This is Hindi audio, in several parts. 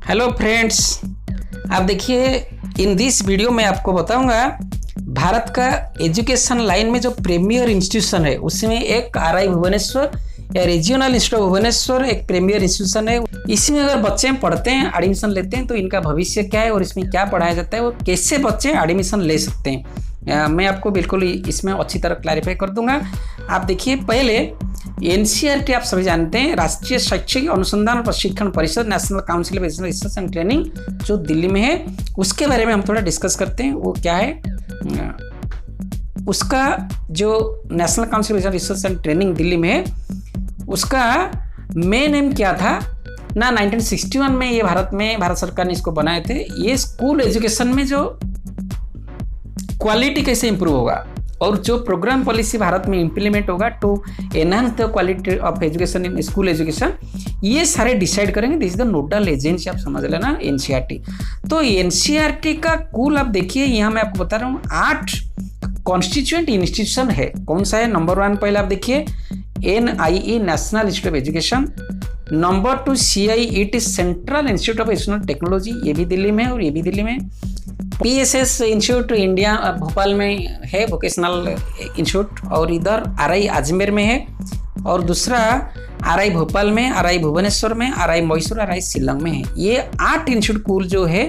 हेलो फ्रेंड्स, आप देखिए इन दिस वीडियो में आपको बताऊंगा भारत का एजुकेशन लाइन में जो प्रीमियर इंस्टीट्यूशन है उसमें एक आरआई भुवनेश्वर या रीजनल इंस्टीट्यूट ऑफ भुवनेश्वर एक प्रीमियर इंस्टीट्यूशन है। इसमें अगर बच्चे पढ़ते हैं, एडमिशन लेते हैं तो इनका भविष्य क्या है और इसमें क्या पढ़ाया जाता है और कैसे बच्चे एडमिशन ले सकते हैं, मैं आपको बिल्कुल इसमें अच्छी तरह क्लैरिफाई कर दूंगा। आप देखिए, पहले एनसीईआरटी आप सभी जानते हैं, राष्ट्रीय शैक्षिक अनुसंधान और प्रशिक्षण परिषद, national council of education research and training जो दिल्ली में है, उसके बारे में हम थोड़ा डिस्कस करते हैं। वो क्या है, उसका जो national council of education research and training Delhi में है, उसका मेन एम क्या था ना। 1961 में ये भारत सरकार ने इसको बनाए थे। ये स्कूल एजुकेशन में जो क्वालिटी कैसे इंप्रूव होगा और जो प्रोग्राम पॉलिसी भारत में इंप्लीमेंट होगा to enhance the quality of education in school education, ये सारे डिसाइड करेंगे। This is the nodal agency, आप समझ लेना, एनसीईआरटी। तो एनसीईआरटी का कुल आप देखिए, यहाँ मैं आपको बता रहा हूँ 8 कॉन्स्टिट्यूएंट इंस्टीट्यूशन है। कौन सा है? नंबर 1 पहले आप देखिए NIE national institute of education. Number 2 CIET central institute of educational technology, ये भी दिल्ली में है और ये भी दिल्ली में। PSS इंस्टीट्यूट इंडिया भोपाल में है, वोकेशनल इंस्टीट्यूट, और इधर RI अजमेर में है, और दूसरा RI भोपाल में, RI भुवनेश्वर में, RI मैसूर, RI शिलोंग में है। ये 8 इंस्टीट्यूट कुल जो है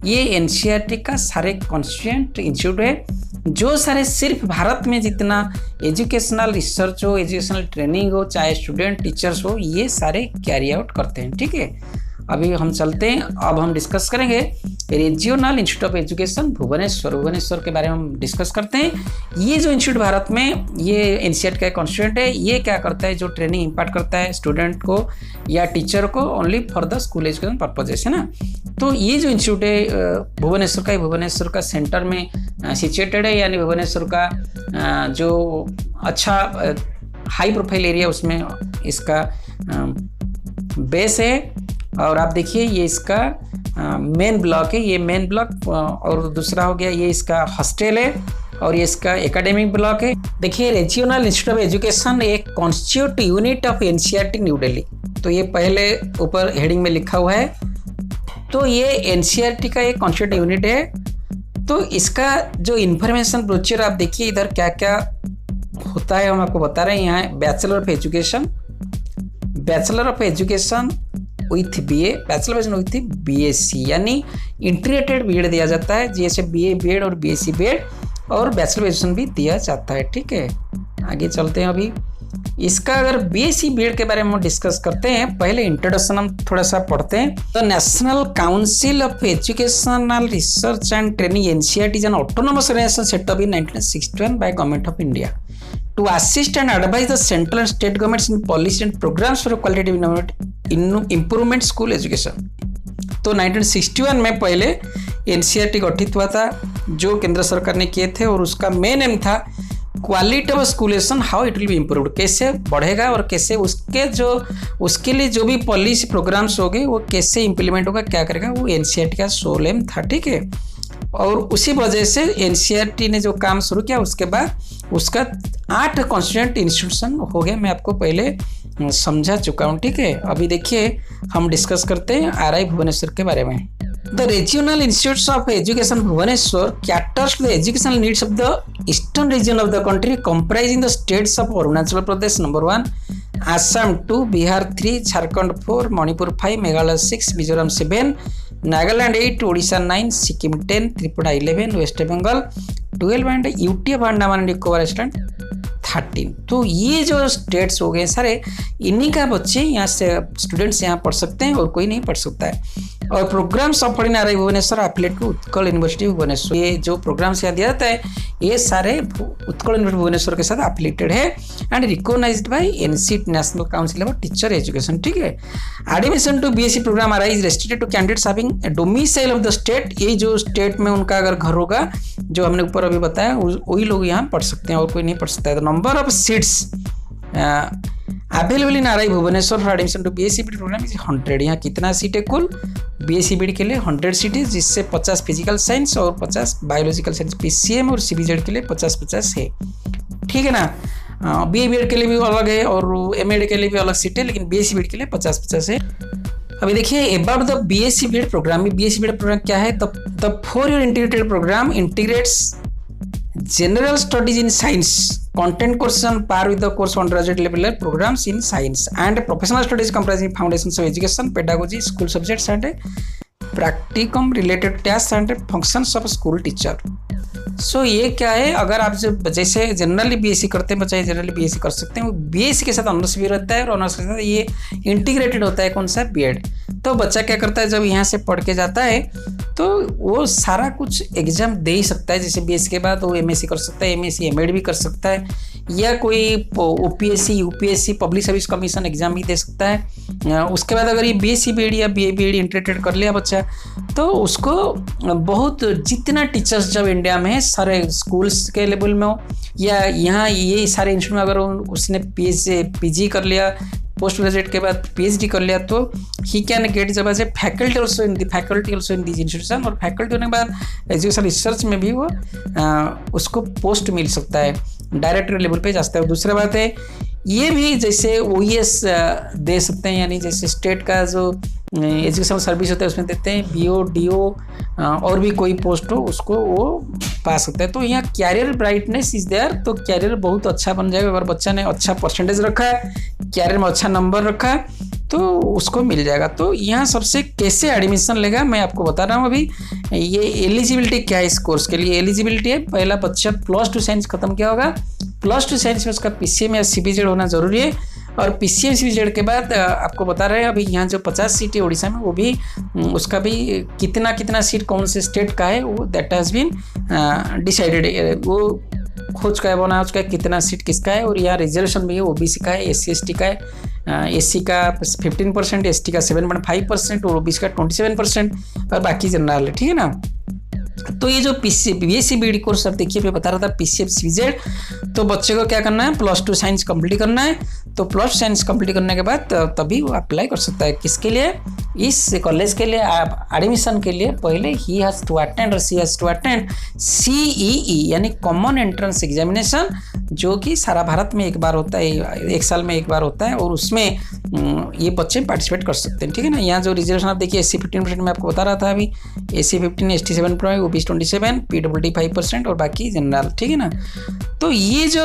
ये एनसीईआरटी का सारे कॉन्स्टिट्यूएंट इंस्टीट्यूट है, जो सारे सिर्फ भारत में जितना एजुकेशनल रिसर्च हो, एजुकेशनल ट्रेनिंग हो, चाहे स्टूडेंट टीचर्स हो, ये सारे कैरी आउट करते हैं। ठीक है, अभी हम चलते हैं। अब हम डिस्कस करेंगे regional institute of education Bhubaneswar के बारे में हम डिस्कस करते हैं। ये जो इंस्टीट्यूट भारत में, ये एनसीईआरटी का कॉन्स्टिट्यूएंट है। ये क्या करता है, जो ट्रेनिंग इम्पार्ट करता है स्टूडेंट को या टीचर को only for the school education purposes, है ना। तो ये जो इंस्टीट्यूट है भुवनेश्वर का सेंटर में सिचुएटेड है, यानी भुवनेश्वर का जो अच्छा हाई प्रोफाइल एरिया उसमें इसका बेस है। और आप देखिए ये इसका मेन ब्लॉक है, ये मेन ब्लॉक, और दूसरा हो गया ये इसका हॉस्टल है, और ये इसका एकेडमिक ब्लॉक है। देखिए रीजनल इंस्टीट्यूट ऑफ एजुकेशन एक constitute unit of NCERT new Delhi, तो ये पहले ऊपर हेडिंग में लिखा हुआ है। तो ये एनसीईआरटी का एक कॉन्स्टिट्यूट यूनिट है। तो इसका जो इन्फॉर्मेशन ब्रोचर आप देखिए, इधर क्या क्या होता है हम आपको बता रहे हैं। यहाँ bachelor of education with BA, bachelor of with BSc, यानी इंटीग्रेटेड बीएड दिया जाता है, जैसे BA बीएड और BSc बीएड, और बैचलर ऑफ एजुकेशन भी दिया जाता है। ठीक है, आगे चलते हैं। अभी इसका अगर BSc बीएड के बारे में हम डिस्कस करते हैं, पहले इंट्रोडक्शन हम थोड़ा सा पढ़ते हैं। The national council of educational research and training NCERT is an autonomous organisation set up in 1961 by government of India to assist and advise the central and state governments in policy and programs for qualitative improvement school education। तो 1961 में पहले एनसीईआरटी गठित हुआ था, जो केंद्र सरकार ने किए थे, और उसका मेन एम था quality of school education, how it will be improved, कैसे बढ़ेगा और कैसे उसके लिए जो भी पॉलिसी प्रोग्राम्स होंगे वो कैसे इंप्लीमेंट होगा, क्या करेगा, वो एनसीईआरटी का सोल एम था। ठीक है, और उसी वजह से एनसीईआरटी ने जो काम शुरू किया, उसके बाद उसका 8 कॉन्स्टिट्यूएंट इंस्टीट्यूशन हो गया। मैं आपको पहले समझा चुका हूँ। ठीक है, अभी देखिए हम डिस्कस करते हैं RI भुवनेश्वर के बारे में। The regional institutes of education Bhubaneswar caters to the educational needs of the eastern region of the country, comprising the states of Arunachal Pradesh number 1, Assam 2, Bihar 3, Jharkhand 4, Manipur 5, Meghalaya 6, Mizoram 7, Nagaland 8, Odisha 9, Sikkim 10, Tripura 11, West Bengal 12 and UT of Andaman and Nicobar Island 13। तो ये जो स्टेट्स हो गए सारे, इन्हीं का बच्चे यहाँ से स्टूडेंट्स यहाँ पढ़ सकते हैं और कोई नहीं पढ़ सकता है। और programmes of in RI Bhubaneswar affiliated to Utkal University Bhubaneswar, ये जो प्रोग्राम्स यहाँ दिया जाता है ये सारे उत्कल यूनिवर्सिटी भुवनेश्वर के साथ एफिलिएटेड है and recognised by NCERT national council of teacher education. ठीक है, admission to BSc programme RI is restricted to candidates having domicile of the state, ये जो स्टेट में उनका अगर घर होगा, जो हमने ऊपर अभी बताया, वही लोग यहाँ पढ़ सकते हैं और कोई नहीं पढ़ सकता है। Number of seats available in RI Bhubaneswar for admission to BSc BEd programme is 100। यहाँ कितना सीट है कुल BSc बीएड के लिए? 100 सीट है, जिससे 50 फिजिकल साइंस और 50 बायोलॉजिकल साइंस PCM, और CBZ के लिए 50-50 है। ठीक है ना। BA बीएड के लिए भी अलग है और MA के लिए भी अलग सीट है, लेकिन BSc बीएड के लिए 50-50 है। अभी देखिए about the BSc BEd programme, BSc BEd programme क्या है? The 4 year integrated programme integrates general studies in science, content courses on par with the course undergraduate level programs in science, and professional studies comprising foundations of education, pedagogy, school subjects and practicum related tasks and functions of school teacher. सो ये क्या है, अगर आप जैसे जनरली बीएससी करते हैं बच्चे, जनरली बीएससी कर सकते हैं, वो बीएससी के साथ ऑनर्स भी रहता है और ऑनर्स के साथ ये इंटीग्रेटेड होता है कौन सा, बीएड। तो बच्चा क्या करता है, जब यहाँ से पढ़ के जाता है तो वो सारा कुछ एग्जाम दे ही सकता है। जैसे बीएससी के बाद वो एमएससी कर सकता है, एमएससी एमएड भी कर सकता है, या कोई OPSC UPSC public service commission exam भी दे सकता है। उसके बाद अगर ये बीएससी बीएड या बीए बीएड इंटीग्रेटेड कर लिया बच्चा, तो उसको बहुत जितना टीचर्स जब इंडिया में है सारे स्कूल्स के लेवल में हो या यहाँ ये सारे इंस्टीट्यूट में अगर उसने पीजी कर लिया, पोस्ट ग्रेजुएट के बाद पीएचडी कर लिया, तो he can get job as a faculty also in this institution, और फैकल्टी होने के बाद एजुकेशन रिसर्च में भी वो उसको पोस्ट मिल सकता है, डायरेक्टर लेवल पे जा सकता है। दूसरा बात है ये भी जैसे ओईएस दे सकते हैं, यानी जैसे स्टेट का जो एजुकेशन सर्विस होता है उसमें देते हैं, बीओ डीओ और भी कोई पोस्ट हो उसको वो पा सकता है। तो यहाँ कैरियर ब्राइटनेस इज देयर, तो कैरियर बहुत अच्छा बन जाएगा अगर बच्चा ने अच्छा परसेंटेज रखा है, कैरियर में अच्छा नंबर रखा है तो उसको मिल जाएगा। तो यहाँ सबसे कैसे एडमिशन लेगा मैं आपको बता रहा हूँ। अभी ये एलिजिबिलिटी क्या है इस कोर्स के लिए, एलिजिबिलिटी है पहला बच्चा +2 साइंस खत्म किया होगा, +2 साइंस में उसका पीसीएम या सीबीजेड होना जरूरी है, और पीसीएम सीबीजेड के बाद आपको बता रहे हैं अभी यहाँ जो 50 सीट है उड़ीसा में, वो भी उसका भी कितना सीट कौन से स्टेट का है वो दैट हैज़ बीन डिसाइडेड, वो खोज का है बना उसका कितना सीट किसका है। और यहाँ रिजर्वेशन भी है, ओबीसी का है, एससी एसटी का है, एससी का 15%, एसटी का 7.5% और ओबीसी का 27% और बाकी जनरल है, ठीक है ना। तो ये जो बीएससी बीएड कोर्स अब देखिए मैं बता रहा था पीसीएम सीबीजेड, तो बच्चे को क्या करना है, +2 साइंस कंप्लीट करना है। तो +2 साइंस कंप्लीट करने के बाद तभी वो अप्लाई कर सकता है किसके लिए, इस कॉलेज के लिए। आप एडमिशन के लिए पहले ही हैज टू अटेंड और सी हैज टू अटेंड सीईई यानी कॉमन एंट्रेंस एग्जामिनेशन, जो कि सारा भारत में एक बार होता है, 1 साल में एक बार होता है, और उसमें ये बच्चे पार्टिसिपेट कर सकते हैं, ठीक है ना। यहाँ जो रिजर्वेशन आप देखिए SC 15% में आपको बता रहा था अभी, SC 15, ST 7%, OBC 27, PWD 5% और बाकी जनरल, ठीक है ना। तो ये जो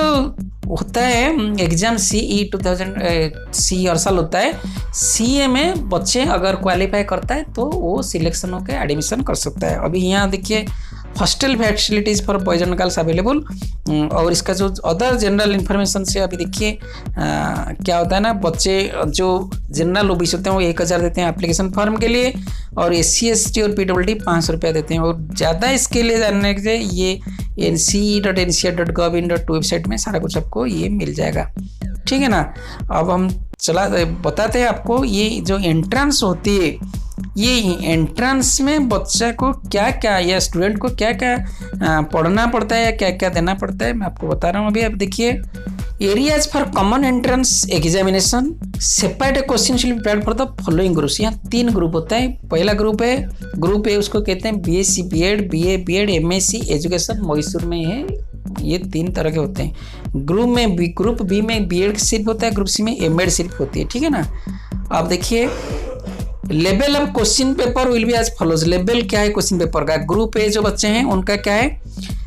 होता है एग्जाम CE 2000 सी हर साल होता है, CA में बच्चे अगर क्वालिफाई करता है तो वो सिलेक्शन होकर एडमिशन कर सकता है। अभी यहाँ देखिए hostel facilities for boys and girls available, और इसका जो अदर जनरल इन्फॉर्मेशन से अभी देखिए क्या होता है ना, बच्चे जो जनरल ओबीसी होते हैं वो 1000 देते हैं एप्लीकेशन फॉर्म के लिए, और SC ST और PWD 500 रुपया देते हैं। और ज़्यादा इसके लिए जानने के लिए ये nc.ncr.gov.in वेबसाइट में सारा कुछ आपको ये मिल जाएगा, ठीक है ना। अब हम बताते हैं आपको ये जो एंट्रेंस होती है, ये एंट्रेंस में बच्चा को क्या क्या या स्टूडेंट को क्या क्या पढ़ना पड़ता है या क्या क्या देना पड़ता है मैं आपको बता रहा हूँ। अभी आप देखिए areas for common entrance examination separate question will be prepared for the following groups. यहाँ 3 ग्रुप होता है। पहला ग्रुप है उसको कहते हैं BSc BEd, BA BEd, MSc education, Mysore में है, ये 3 तरह के होते हैं। ग्रुप बी में बीएड सिर्फ होता है, ग्रुप सी में एमएड सिर्फ होती है, ठीक है ना। आप देखिए level of question paper will be as follows. Level क्या है क्वेश्चन पेपर का, ग्रुप ए जो बच्चे हैं उनका क्या है,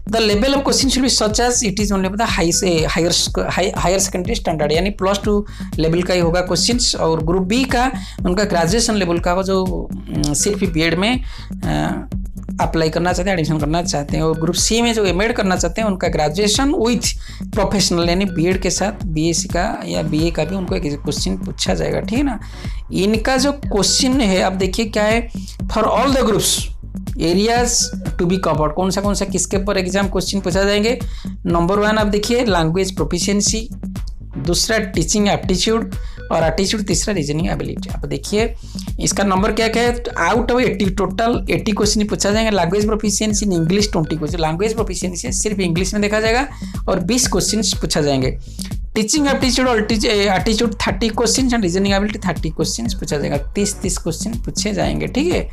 the level of question should be such as it is only the higher secondary standard, यानी +2 लेवल का ही होगा क्वेश्चंस। और ग्रुप बी का उनका ग्रेजुएशन लेवल का हो, जो सिर्फ बीएड में अप्लाई करना चाहते हैं, एडमिशन करना चाहते हैं। और ग्रुप सी में जो एमएड करना चाहते हैं उनका ग्रेजुएशन विथ प्रोफेशनल यानी बीएड के साथ बीएससी का या बीए का भी उनको एक क्वेश्चन पूछा जाएगा, ठीक है ना। इनका जो क्वेश्चन है आप देखिए क्या है, for all the groups areas to be covered, कौन सा किसके ऊपर एग्जाम क्वेश्चन पूछा जाएंगे। नंबर 1 आप देखिए लैंग्वेज प्रोफिशिएंसी, दूसरा टीचिंग एप्टीट्यूड, और एप्टीट्यूड तीसरा रीजनिंग एबिलिटी। आप देखिए इसका नंबर क्या क्या है, आउट ऑफ 80 टोटल 80 क्वेश्चन पूछा जाएगा। Language proficiency in English 20 question, language proficiency सिर्फ इंग्लिश में देखा जाएगा, और 20 क्वेश्चन पूछा जाएंगे। टीचिंग एप्टीट्यूड और aptitude 30 question and reasoning ability 30 question पूछा जाएगा, 30 क्वेश्चन पूछे जाएंगे, ठीक है।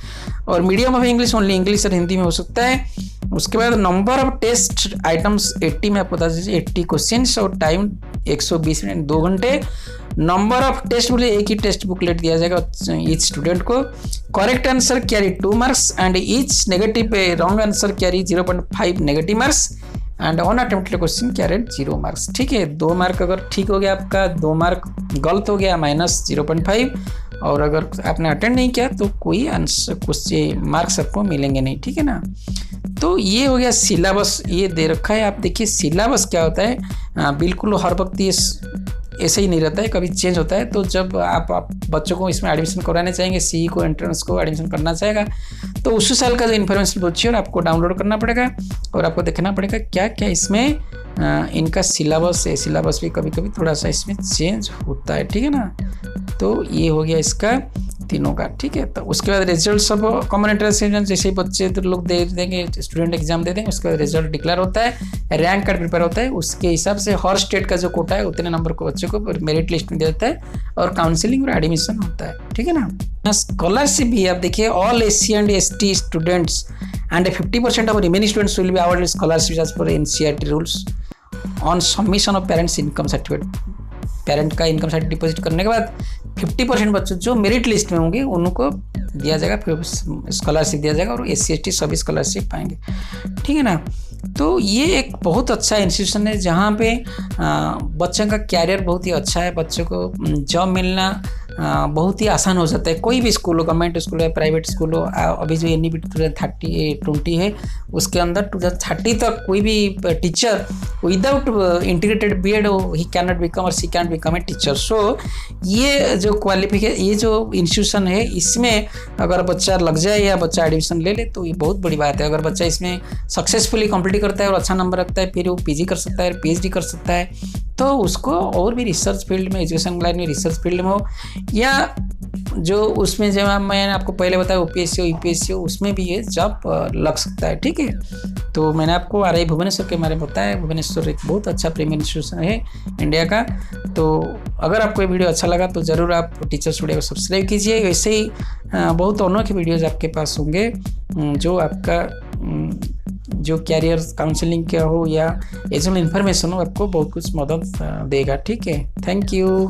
और medium of English only English और हिंदी में हो सकता है। उसके बाद नंबर ऑफ टेस्ट आइटम्स 80 में आपको बता दीजिए 80 क्वेश्चन, और टाइम 120 मिनट 2 घंटे। नंबर ऑफ टेस्ट बोले एक ही टेस्ट बुकलेट दिया जाएगा ईच स्टूडेंट को। Correct answer carry 2 marks and each negative wrong answer carry 0.5 negative marks and on attempted question carried 0 marks. ठीक है, 2 मार्क अगर ठीक हो गया आपका, 2 मार्क गलत हो गया -0.5, और अगर आपने अटेंड नहीं किया तो कोई आंसर कुछ मार्क्स आपको मिलेंगे नहीं। ठीक है ना। तो ये हो गया सिलेबस, ये दे रखा है। आप देखिए सिलेबस क्या होता है, बिल्कुल हर वक्त ये ऐसे ही नहीं रहता है, कभी चेंज होता है। तो जब आप बच्चों को इसमें एडमिशन कराने चाहेंगे, सीई को एंट्रेंस को एडमिशन करना चाहेगा, तो उसी साल का जो इन्फॉर्मेशन पूछिए और आपको डाउनलोड करना पड़ेगा और आपको देखना पड़ेगा क्या क्या इसमें इनका सिलेबस है। सिलेबस भी कभी कभी थोड़ा सा इसमें चेंज होता है। ठीक है ना। तो ये हो गया इसका तीनों का। ठीक है, तो उसके बाद रिजल्ट सब कॉमन एंट्रेंस एग्जाम जैसे ही बच्चे तो लोग दे देंगे, स्टूडेंट एग्जाम दे देंगे, उसके बाद रिजल्ट डिक्लेयर होता है, रैंक कार्ड प्रिपेयर होता है, उसके हिसाब से हर स्टेट का जो कोटा है उतने नंबर को बच्चों को मेरिट लिस्ट में दिया जाता है और काउंसिलिंग और एडमिशन होता है। ठीक है ना। स्कॉलरशिप भी आप देखिए, all SC and ST students and 50% of remaining students will be awarded scholarship as per NCERT rules on submission of parents income certificate. Parent का इनकम सर्टिफिकेट डिपॉजिट करने के बाद 50% बच्चों जो मेरिट लिस्ट में होंगे उनको दिया जाएगा, फिर स्कॉलरशिप दिया जाएगा और SC ST सभी स्कॉलरशिप पाएंगे। ठीक है ना। तो ये एक बहुत अच्छा इंस्टीट्यूशन है जहाँ पे बच्चों का कैरियर बहुत ही अच्छा है, बच्चों को जॉब मिलना बहुत ही आसान हो जाता है। कोई भी स्कूल हो, गवर्नमेंट स्कूल है, प्राइवेट स्कूल हो, अभी जो NEP 2020 है उसके अंदर 2030 तक कोई भी teacher without integrated BEd he can not become और सी कैन बिकम ए टीचर। सो ये जो क्वालिफिकेशन, ये जो इंस्टीट्यूशन है, इसमें अगर बच्चा लग जाए या बच्चा एडमिशन ले ले तो ये बहुत बड़ी बात है। अगर बच्चा इसमें सक्सेसफुली कंप्लीट करता है और अच्छा नंबर रखता है, फिर वो PG कर सकता है, PhD कर सकता है, तो उसको और भी रिसर्च फील्ड में, एजुकेशन लाइन में, रिसर्च फील्ड में हो, या जो उसमें जब मैंने आपको पहले बताया OPSC हो, UPSC हो, उसमें भी ये जॉब लग सकता है। ठीक है। तो मैंने आपको RI भुवनेश्वर के बारे में बताया। भुवनेश्वर एक बहुत अच्छा प्रीमियर इंस्टीट्यूशन है इंडिया का। तो अगर आपको ये वीडियो अच्छा लगा तो ज़रूर आप टीचर्स वीडियो को सब्सक्राइब कीजिए। वैसे ही बहुत अनोखे वीडियोज़ आपके पास होंगे जो आपका जो कैरियर काउंसलिंग का हो या एजुकेशनल इन्फॉर्मेशन हो, आपको बहुत कुछ मदद देगा। ठीक है, थैंक यू।